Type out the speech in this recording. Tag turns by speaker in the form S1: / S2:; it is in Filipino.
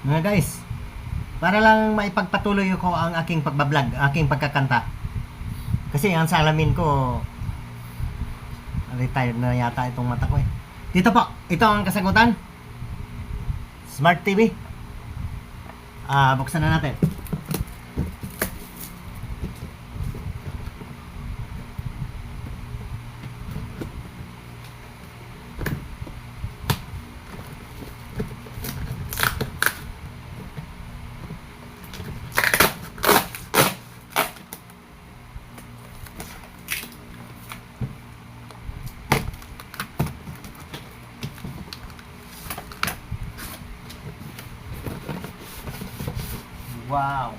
S1: Mga guys, para lang maipagpatuloy ko ang aking pagbablog, aking pagkakanta. Kasi ang salamin ko, retired na yata itong mata ko eh. Dito po, ito ang kasagutan. Smart TV. Buksan na natin. Wow.